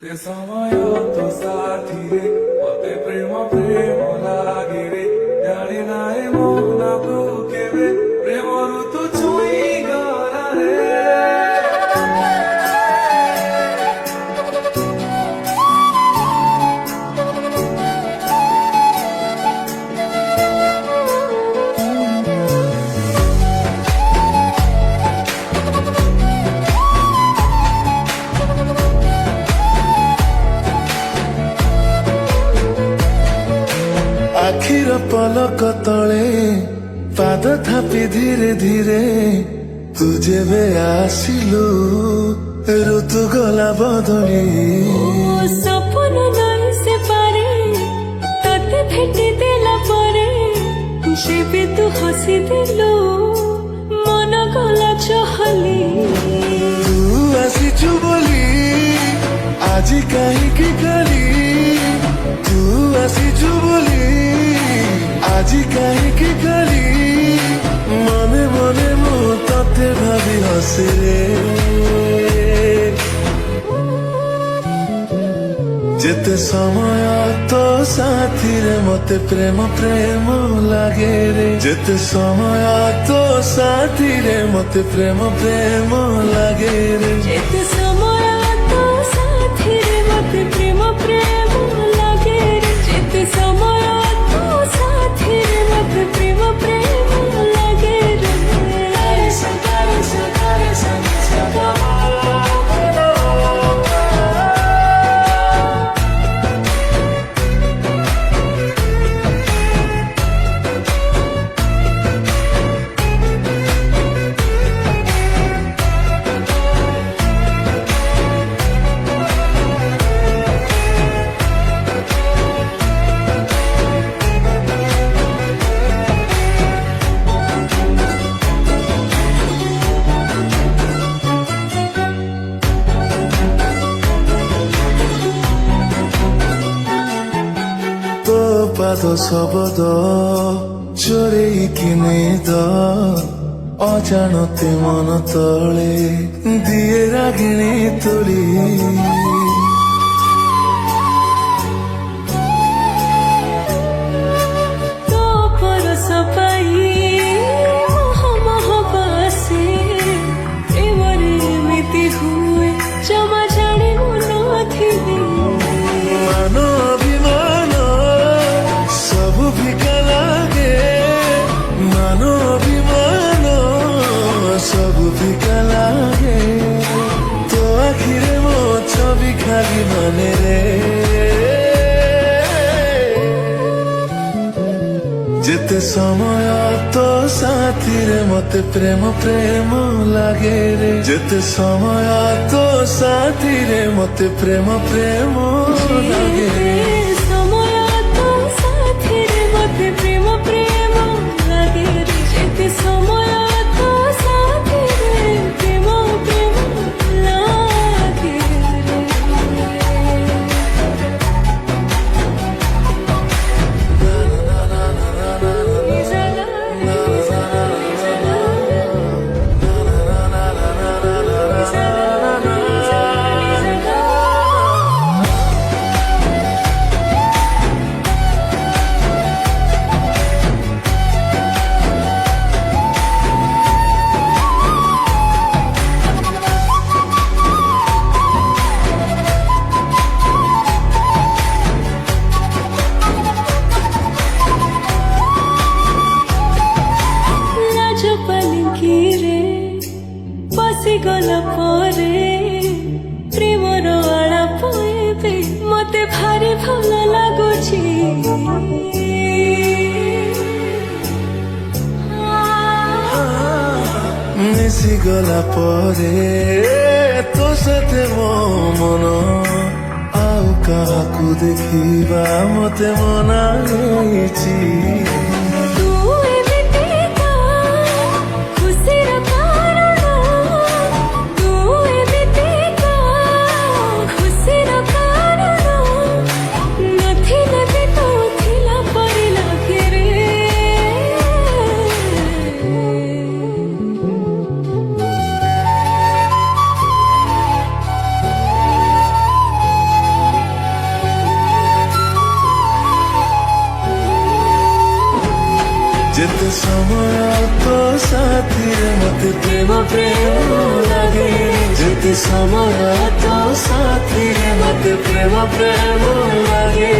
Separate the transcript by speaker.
Speaker 1: ते समय तो साथी रे मते प्रेम प्रेम लागे रे जाने नाए मन को केवे प्रेम ऋतु छुई गला रे
Speaker 2: आखिर पलक तले पाद थापी धीरे धीरे तू जेबे आसिलु ऋतु गला बदली
Speaker 3: सपन नहीं से पारे तते भेटी देला परे जेबे तू हसी दिलु मन गला चहली
Speaker 2: तू आसिचु बोली आज काहींकि गली तू आसिचु बोली आज काहींकि गली मने मने मु तते भाबी हसे रे जेते समय तो साथी रे मते प्रेम प्रेम लागे रे जेते समय तो साथी रे मते प्रेम प्रेम लागे रे
Speaker 3: जेते समय तो साथी रे मते प्रेम प्रेम लागे रे जेते समय तो साथी रे मते प्रेम प्रेम लागे रे सकारे सकारे सकारे
Speaker 2: ପାଦ ଶବଦ ଚୋରେଇକି ନେଇଦ ଅଜାଣତେ ମନ ତଳେ ଦିଏ ରାଗିଣୀ ତୋଳି
Speaker 3: तो परस पाई मह मह बासे प्रेमरे एमिति हुए जमा जाने नथिली
Speaker 2: ମାନ ଅଭିମାନ ସବୁ ଫିକା ଲାଗେ ମାନ ଅଭିମାନ ସବୁ ଫିକା ଲାଗେ ତୋ ଆଖିରେ ମୋ ଛବି ଖାଲି ମାନେ ରେ ଯେତେ ସମୟ ତୋ ସାଥିରେ ମତେ ପ୍ରେମ ପ୍ରେମ ଲାଗେ ରେ ଯେତେ ସମୟ ତୋ ସାଥିରେ ମତେ ପ୍ରେମ ପ୍ରେମ ଲାଗେ ରେ
Speaker 3: समय तो साथी रे मते प्रेम प्रेम लागे रे जेते समय तो साथी रे प्रेम प्रेम लागे रे लाज पालिकी रे बसी गला परे प्रेमर आलाप एबे मते भारी भल लागुची
Speaker 2: ମିଶିଗଲା ପରେ ତୋ ସାଥେ ମୋ ମନ ଆଉ କାହାକୁ ଦେଖିବା ମତେ ମନା ହେଇଛି
Speaker 3: तू एमिति का खुशीर कारण तू एमिति का खुशीर कारण नथिले भी तो थिला परि लागे रे
Speaker 2: ସମୟ ତୋ ସାଥିରେ ମତେ ପ୍ରେମ ପ୍ରେମ ଲାଗେ ଯେତେ ସମୟ ତୋ ସାଥିରେ ମତେ ପ୍ରେମ ପ୍ରେମ ଲାଗେ